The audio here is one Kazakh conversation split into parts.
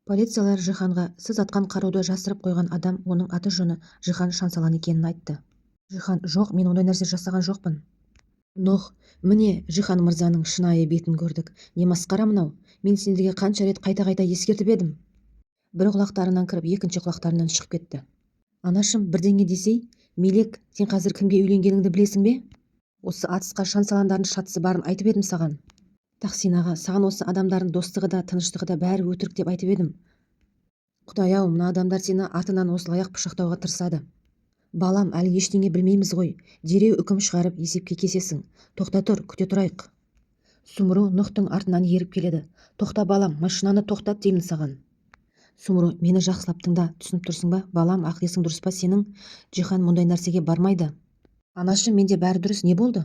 Полициялар Жиханға сіз атқан қаруды жасырып қойған адам оның аты-жөні Жихан Шансалан екенін айтты. Жихан: жоқ, мен ондай нәрсе жасаған жоқпын. Нох: міне Жихан мырзаның шынайы бетін көрдік. Не масқара мынау? Мен сендерге қанша рет қайта-қайта ескертіп едім. Бір құлақтарынан кіріп, екінші құлақтарынан шығып кетті. Анашым, бірдеңе десей, Мелек, сен қазір кімге үйленгеніңді білесің бе? Осы атысқа Шансаландардың шатысы барын айтып едім саған. Тахсин аға, саған осы адамдардың достығы да, тыныштығы да бәрі өтірік деп айтып едім. Құдай-ау, мына адамдар сені артынан осылай-ақ пышақтауға тырысады. Балам, әлі ештеңе білмейміз ғой. Дереу үкім шығарып есепке кесесің. Тоқта тұр, күте тұрайық. Сумру Нұхтың артынан еріп келеді. Тоқта балам, машинаны тоқтат деймін саған. Сумру: мені жақсылап тыңда, түсініп тұрсың ба? Балам, ақыл-есің дұрыс па сенің? Жихан мұндай нәрсеге бармайды. Анашым, менде бәрі дұрыс, не болды?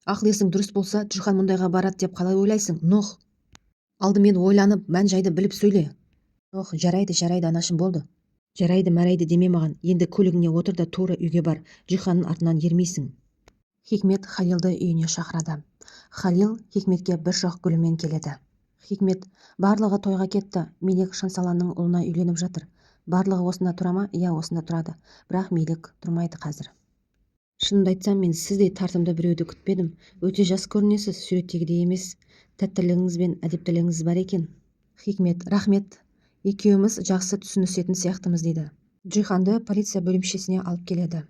Ақыл-есің дұрыс болса, Жихан мұндайға барады деп қалай ойлайсың, Нох? Алдымен ойланып, мән-жайды біліп сөйле. Нох: жарайды, анашым, болды. Жарайды, мәрайды деме маған. Енді көлігіңе отыр да тура үйге бар. Жиханның артынан ермейсің. Хикмет Халилды үйіне шақырады. Халил Хикметке бір шоқ гүлімен келеді. Хикмет: барлығы тойға кетті. Мелек Шансаланның ұлына үйленіп жатыр. Барлығы осында тұра ма? Иә, осында тұрады. Бірақ Мелек тұрмайды қазір. Шынымды айтсам, мен сіздей тартымды біреуді күтпедім. Өте жас көрінесіз, суреттегідей емес. Тәттілігіңіз бен әдептілігіңіз бар екен. Хикмет: рахмет. Екеуміз жақсы түсінісетін сияқтымыз дейді. Жиханды полиция бөлімшесіне алып келеді.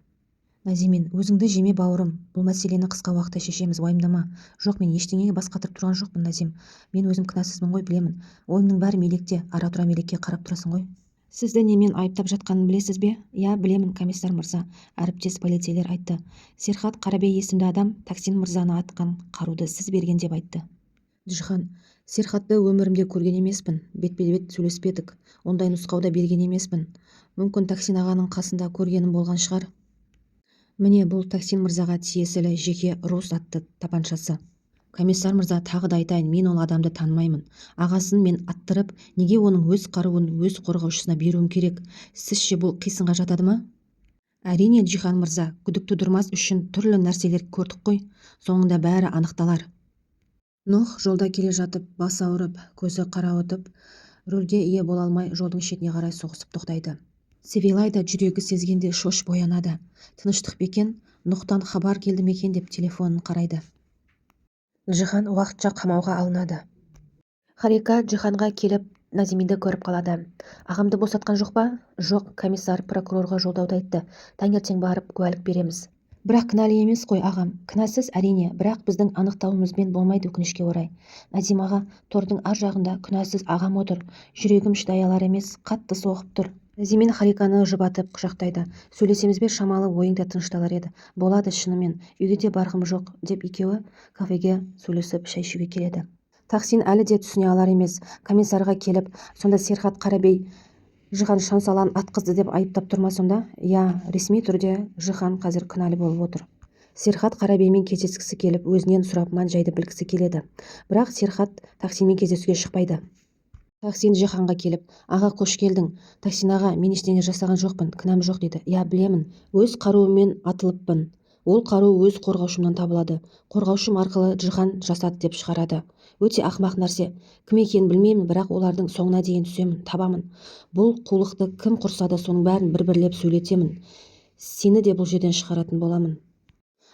Назимин: өзіңді жеме бауырым, бұл мәселені қысқа уақытта шешеміз, уайымдама. Жоқ, мен ештеңеге бас қатырып тұрған жоқпын, Назим. Мен өзім кінәсізбін ғой, білемін. Ойымның бәрі Мелекте. Ара-тұра Мелекке қарап тұрасың ғой. Сізді немен айыптап жатқанын білесіз бе? Иә, білемін, комиссар мырза. Әріптес полицейлер айтты. Серхат Қарабей есімді адам Тахсин мырзаны атқан қаруды сіз берген деп айтты. Жихан: Серхатты өмірімде көрген емеспін. Бетпе-бет сөйлеспедік. Ондай нұсқауда берген емеспін. Мүмкін Тахсин ағаның қасында көргенім болған шығар. Міне, бұл Тахсин мырзаға тиесілі жеке Рус атты тапаншасы. Комиссар мырза, тағы да айтайын, мен ол адамды танымаймын. Ағасын мен аттырып, неге оның өз қаруын өз қорғаушысына беруім керек? Сізше бұл қисынға жатады ма? Әрине, Жихан мырза, күдік тудырмас үшін түрлі нәрселер көрдік қой. Соңында бәрі анықталар. Нох жолда келе жатып, бас ауырып, көзі қарауытып, рөлге ие бола алмай жолдың шетіне қарай соғысып тоқтайды. Севилайда жүрегі сезгенде шошып оянады. Тыныштық бекен, Нұқтан хабар келді мекен деп телефонын қарайды. Жихан уақытша қамауға алынады. Харика Жиханға келіп, Назиминді көріп қалады. Ағамды босатқан жоқ па? Жоқ, комиссар прокурорға жолдауды айтты. Таңертең барып куәлік береміз. Бірақ кінәлі емес қой ағам. Кінәсіз әрине, бірақ біздің анықтауымызбен болмайды өкінішке орай. Назим аға, тордың ар жағында күнәсіз ағам отыр. Жүрегім шыдай алар емес, қатты соғып тұр. Назимин Хариканы жұбатып құшақтайды. Сөйлесеміз бе, шамалы ойыңда тынышталар еді. Болады, шынымен, үйге де барғым жоқ, деп екеуі кафеге сөйлесіп шай ішуге келеді. Тахсин әлі де түсіне алар емес. Комиссарға келіп, сонда Серхат Қарабей Жихан Шансалан атқызды деп айыптап тұрма сонда? Я, ресми түрде Жихан қазір күнәлі болып отыр. Серхат Қарабеймен кездескісі келіп, өзінен сұрап мән-жайды білгісі келеді. Бірақ Серхат Тахсинмен кездесуге шықпайды. Тахсин Жиханға келіп, аға қош келдің. Тахсин аға, мен ештеңе жасаған жоқпын, кінәм жоқ дейді. Я, білемін, өз қаруыммен атылыппын. Ол қару өз қорғаушымнан табылады. Қорғаушым арқылы Жихан жасады деп шығарады. Өте ақымақ нәрсе. Кім екенін білмеймін, бірақ олардың соңына дейін түсемін, табамын. Бұл қулықты кім құрса да соның бәрін бір-бірлеп сөйлетемін. Сені де бұл жерден шығаратын боламын.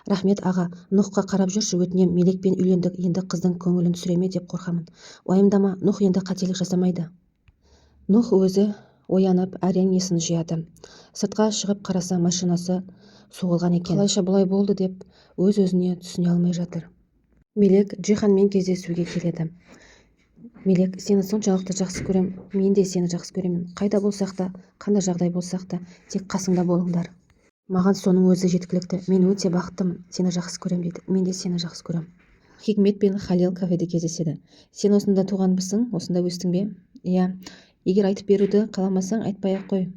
Рахмет аға, Нұхқа қарап жүрші, өтінем, Мелекпен үйлендік, енді қыздың көңілін түсіреме деп қорқамын. Уайымдама, Нұх енді қателік жасамайды. Нұх өзі оянып, әрең есін жияды. Сыртқа шығып қараса, машинасы соғылған екен. Қалайша бұлай болды деп өз-өзіне түсіне алмай жатыр. Мелек Жиханмен кездесуге келеді. Мелек, сені соншалықты жақсы көрем, мен де сені жақсы көремін. Қайда болсақ та, қандай жағдай болсақ та, тек қасыңда болыңдар. Маған соның өзі жеткілікті. Мен өте бақыттымын, сені жақсы көрем дейді. Мен де сені жақсы көрем. Хикмет пен Халил кафеде кездеседі. Сен осында туғанбысың, осында өстің бе? Иә, егер айтып беруді қаламасаң, айтпай-ақ қой.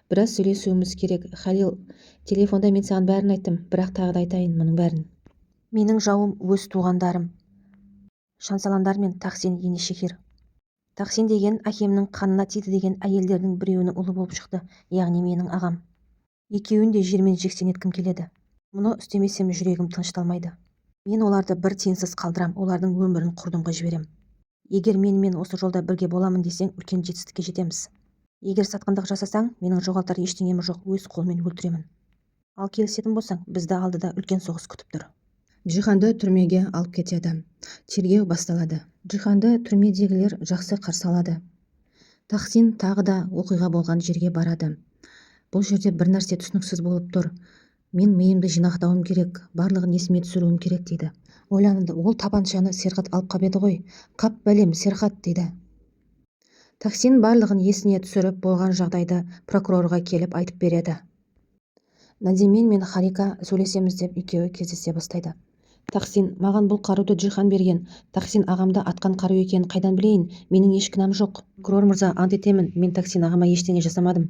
Біраз сөйлесуіміз керек. Халил, телефонда мен саған бәрін айттым, бірақ тағы да айтайын мұның бәрін. Менің жауым өз туғандарым. Шансаландар мен Тахсин Енешехир. Тахсин деген әкемнің қанына тиді деген әйелдердің біреуінің ұлы болып шықты, яғни менің ағам. Екеуін де жермен жексен еткім келеді. Мұны істемесем жүрегім тынышталмайды. Мен оларды бір теңсіз қалдырам, олардың өмірін құрдымға жіберем. егер менімен осы жолда бірге боламын десең, үлкен жетістікке жетеміз. Егер сатқындық жасасаң, менің жоғалтар ештеңем жоқ, өз қолмен өлтіремін. Ал келісетін болсаң, бізді алдыда үлкен соғыс күтіп тұр. Джиханды түрмеге алып кетеді. Тергеу басталады. Джиханды түрмедегілер жақсы қарсы алады. Тахсин тағы да оқиға болған жерге барады. Бұл жерде бір нәрсе түсініксіз болып тұр. Мен миымды жинақтауым керек, барлығын есіме түсіруім керек дейді. Ойланды, ол тапаншаны Серхат алып қап еді ғой. Қап бәлем, Серхат дейді. Тахсин барлығын есіне түсіріп болған жағдайды прокурорға келіп айтып береді. Надимин мен Харика сөйлесеміз деп екеуі кездесе бастайды. Тахсин, маған бұл қаруды Джихан берген. Тахсин ағамда атқан қару екенін қайдан білейін? Менің еш кінәм жоқ. Прокурор мырза, ант етемін, мен Тахсин ағама ештеңе жасамадым.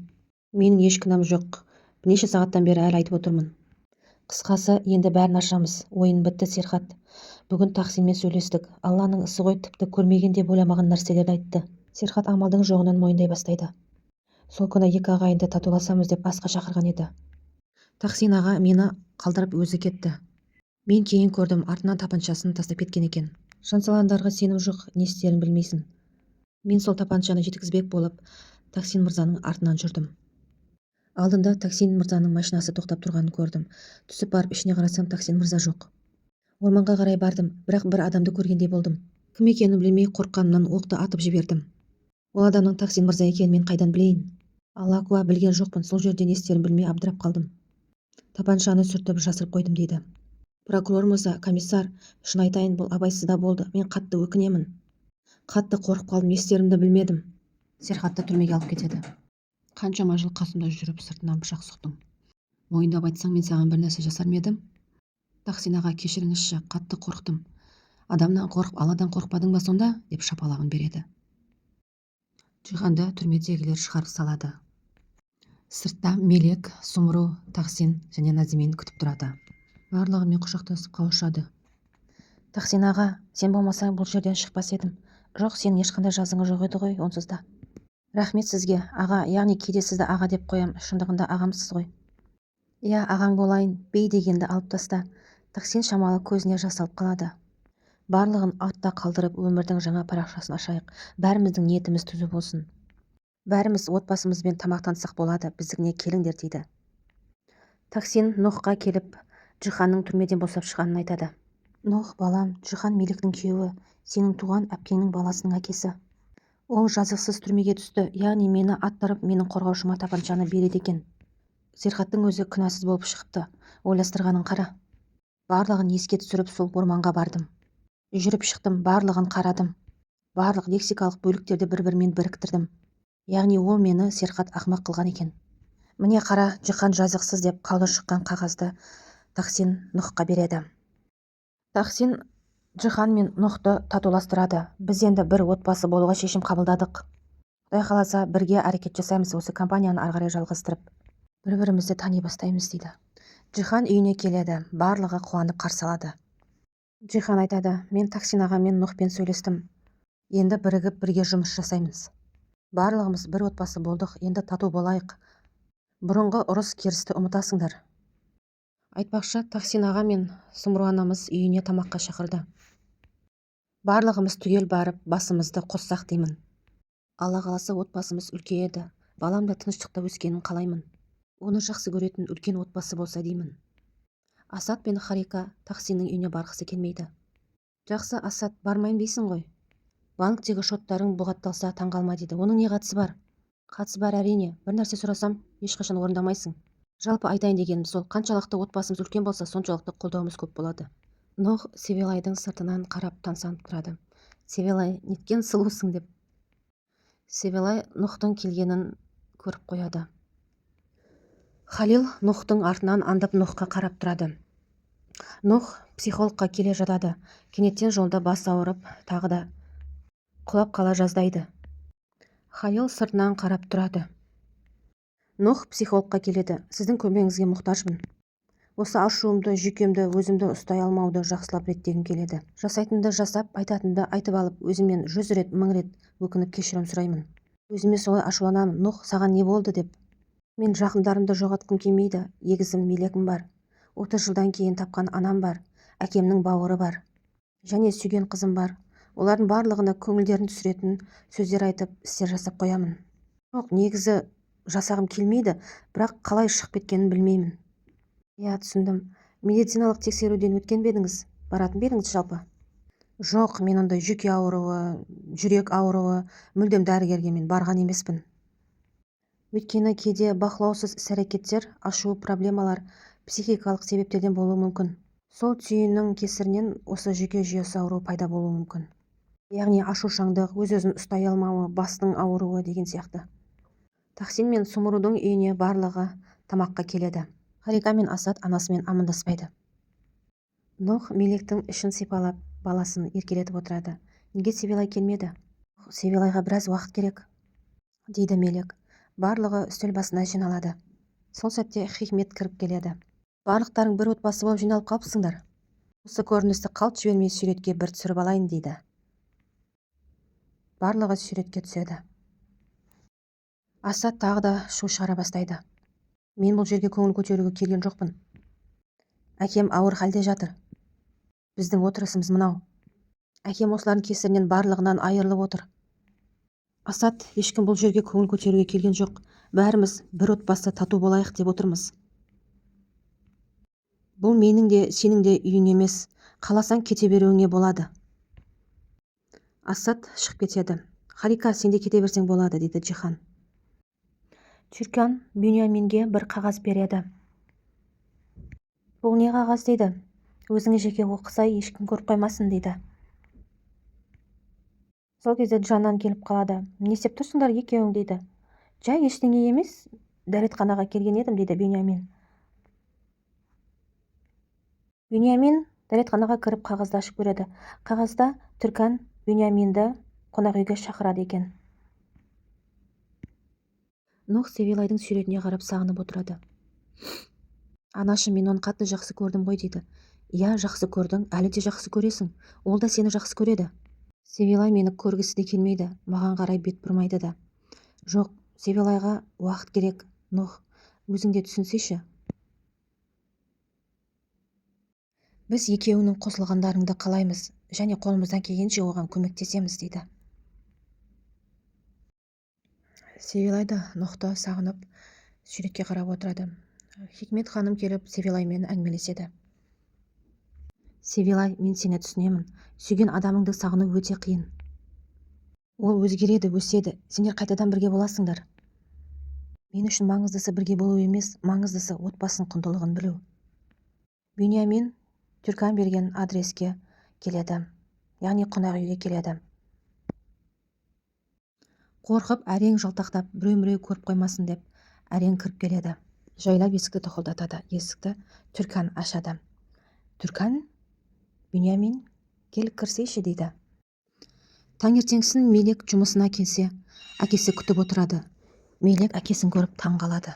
Менің еш кінәм жоқ. Бірнеше сағаттан бері әлі айтып отырмын. Қысқасы, енді бәрін ашамыз. Ойын бітті, Серхат. Бүгін Тахсинмен сөйлестік. Алланың ісі ғой, тіпті көрмеген деп ойламаған нәрселерді айтты. Серхат амалдың жоғынан мойындай бастайды. Сол күні екі ағайынды татуласамыз деп асқа шақырған еді. Тахсин аға мені қалдырып өзі кетті. Мен кейін көрдім, артынан тапаншасын тастап кеткен екен. Шансаландарға сенім жоқ, не істерін білмейсің. Мен сол тапаншаны жеткізбек болып, Тахсин мырзаның артынан жүрдім. Алдында Тахсин мырзаның машинасы тоқтап тұрғанын көрдім. Түсіп барып ішіне қарасам, Тахсин мырза жоқ. Орманға қарай бардым, бірақ бір адамды көргендей болдым. Кім екенін білмей қорыққанымнан оқты атып жібердім. Ол адамның Тахсин мырза екенін мен қайдан білейін? Алла куә, білген жоқпын, сол жерде не істерін білмей абдырап қалдым. Тапаншаны сүртіп жасырып қойдым дейді. Прокурор мырза, комиссар, шын айтайын, бұл абайсызда болды. Мен қатты өкінемін. Қатты қорқып қалдым, не істерімді білмедім. Серхатты түрмеге алып кетеді. Қаншама жыл қасымда жүріп сыртынан пышақ сұқтың. Мойындап айтсаң, мен саған бір нәрсе жасар ма едім? Тахсин аға, кешіріңізші, қатты қорықтым. Адамнан қорқып, Алладан қорықпадың ба сонда? Деп шапалағын береді. Джиханды түрмедегілер шығарып салады. Сыртта Мелек, Сумру, Тахсин және Назимин күтіп тұрады. Барлығымен құшақтасып қауышады. Тахсин аға, сен болмасаң бұл жерден шықпас едім. Жоқ, сенің ешқандай жазыңы жоқ еді ғой онсыз да. Рахмет сізге, аға, яғни кейде сізді аға деп қоям, шындығында ағамсыз ғой. Иә, ағаң болайын, бей дегенді алып таста. Тахсин шамалы көзіне жас алып қалады. Барлығын артта қалдырып, өмірдің жаңа парақшасын ашайық. Бәріміздің ниетіміз түзу болсын. Бәріміз отбасымызбен тамақтансақ болады, біздігіне келіңдер дейді. Тахсин Нухқа келіп, Джиханның түрмеден босап шығанын айтады. Нух, балам, Джихан Мелектің күйеуі, сенің туған әпкеңнің баласының әкесі. Ол жазықсыз түрмеге түсті, яғни мені аттырып, менің қорғаушыма тапаншаны береді екен. Серхаттың өзі күнәсіз болып шығыпты. Ойластырғанын қара. Барлығын еске түсіріп сол орманға бардым. Жүріп шықтым, барлығын қарадым. Барлық лексикалық бөліктерді бір-бірімен біріктірдім. Яғни ол мені Серхат ақымақ қылған екен. Міне қара, Джихан жазықсыз деп қаулы шыққан қағазды Тахсин Нухқа береді. Тахсин Джихан мен Нухты татуластырады. Біз енді бір отбасы болуға шешім қабылдадық. Құдай қаласа бірге әрекет жасаймыз, осы компанияны ары қарай жалғастырып. Бір-бірімізді тани бастаймыз дейді. Джихан үйіне келеді, барлығы қуанып қарсы алады. Джихан айтады, мен Тахсин ағамен Нухпен сөйлестім. Енді бірігіп бірге жұмыс жасаймыз. Барлығымыз бір отбасы болдық, енді тату болайық. Бұрынғы ұрыс керісті ұмытасыңдар. Айтпақшы, Тахсин аға мен Сумру анамыз үйіне тамаққа шақырды. Барлығымыз түгел барып, басымызды қоссақ деймін. Алла қаласа отбасымыз үлкейеді. Балам да тыныштықта өскенін қалаймын. Оны жақсы көретін үлкен отбасы болса деймін. Асад пен Харика Тахсиннің үйіне барғысы келмейді. Жақсы, Асад, бармайын дейсің ғой. Банктегі шоттарың бұғатталса таңғалма дейді. Оның не қатысы бар? Қатысы бар әрине. Бір нәрсе сұрасам, ешқашан орындамайсың. Жалпы айтайын дегенім сол, қаншалықты отбасымыз үлкен болса, соншалықты қолдауымыз көп болады. Нух Севилайдың сыртынан қарап таңсанып тұрады. Севилай, неткен сұлусың деп. Севилай Нухтың келгенін көріп қояды. Халил Нухтың артынан андып Нухқа қарап тұрады. Нух психологқа келе жатады. Кенеттен жолда бас ауырып, тағы да құлап қала жаздайды. Халил сыртынан қарап тұрады. Нух психологқа келеді. Сіздің көмегіңізге мұқтажбын. Осы ашуымды, жүйкемді, өзімді ұстай алмауды жақсылап реттегім келеді. Жасайтынды жасап, айтатынды айтып алып, өзімнен 100 рет, 1000 рет өкініп кешірім сұраймын. Өзіме солай ашуланамын. Нух, саған не болды деп. Мен жақындарымды жоғалтқым келмейді. Егізім Мелегім бар. 30 жылдан кейін тапқан анам бар. Әкемнің бауыры бар. Және сүйген қызым бар. олардың барлығына көңілдерін түсіретін сөздер айтып істер жасап қоямын. Жоқ, негізі жасағым келмейді, бірақ қалай шығып кеткенін білмеймін. Иә, түсіндім. Медициналық тексеруден өткен бе едіңіз? Баратын ба едіңіз жалпы? Жоқ, мен ондай жүйке ауруы, жүрек ауруы, мүлдем дәрігерге мен барған емеспін. Өйткені кейде бақылаусыз іс-әрекеттер, ашу проблемалар психикалық себептерден болуы мүмкін. Сол түйіннің кесірінен осы жүйке жүйесі ауруы пайда болуы мүмкін. Яғни ашушаңдық, өз-өзін ұстай алмауы, бастың ауруы деген сияқты. Тахсин мен Сумрудың үйіне барлығы тамаққа келеді. Харика мен Асад анасымен амандаспайды. Нух Мелектің ішін сипалап, баласын еркелетіп отырады. Неге Севилай келмеді? Севилайға біраз уақыт керек, дейді Мелек. Барлығы үстел басына жиналады. Сол сәтте Хикмет кіріп келеді. Барлықтарың бір отбасы болып жиналып қалыпсыңдар. Осы көріністі қалт жібермей суретке бір түсіріп алайын дейді. Барлығы суретке түседі. Асад тағы да шу шығара бастайды. Мен бұл жерге көңіл көтеруге келген жоқпын. Әкем ауыр халде жатыр. Біздің отырысымыз мынау. Әкем осылардың кесірінен барлығынан айырылып отыр. Асад, ешкім бұл жерге көңіл көтеруге келген жоқ. Бәріміз бір отбасы тату болайық деп отырмыз. Бұл менің де, сенің де үйің емес. Қаласаң кете беруіңе болады. Асад шығып кетеді. Харика, сен де кете берсең болады, дейді Джихан. Түркан Бюньяминге бір қағаз береді. Бұл не қағаз дейді? Өзіңе жеке оқысай, ешкім көріп қоймасын дейді. Сол кезде Джанан келіп қалады. Не істеп тұрсыңдар екеуің дейді. Жай ештеңе емес, дәретханаға келген едім дейді Бюньямин. Бюньямин дәретханаға кіріп қағазды ашып көреді. Қағазда Түркан Бюньяминді қонақ үйге шақырады екен. Нух Севилайдың суретіне қарап сағынып отырады. Анашы, мен оны қатты жақсы көрдім ғой дейді. Иә, жақсы көрдің, әлі де жақсы көресің. Ол да сені жақсы көреді. Севилай мені көргісі де келмейді, маған қарай бет бұрмайды да. Жоқ, Севилайға уақыт керек. Нух, өзің де түсінсейші. Біз екеуінің қосылғандарыңды қалаймыз, және қолымыздан келгенше оған көмектесеміз дейді. Севилай да Нухты сағынып суретке қарап отырады. Хикмет ханым келіп Севилаймен әңгімелеседі. Севилай, мен сені түсінемін. Сүйген адамыңды сағыну өте қиын. Ол өзгереді, өседі. Сендер қайтадан бірге боласыңдар. Мен үшін маңыздысы бірге болу емес, маңыздысы отбасының құндылығын білу. Бюньямин Түркан берген адреске келеді. Яғни қонақ үйге келеді. Қорқып, әрең жалтақтап, біреу көріп қоймасын деп, әрең кіріп келеді. Жайлап есікті тоқылдатады. Есікті Түркан ашады. Түркан, Бюньямин, келіп кірсейші дейді. Таңертеңсін Мелек жұмысына келсе, әкесі күтіп отырады. Мелек әкесін көріп таң қалады.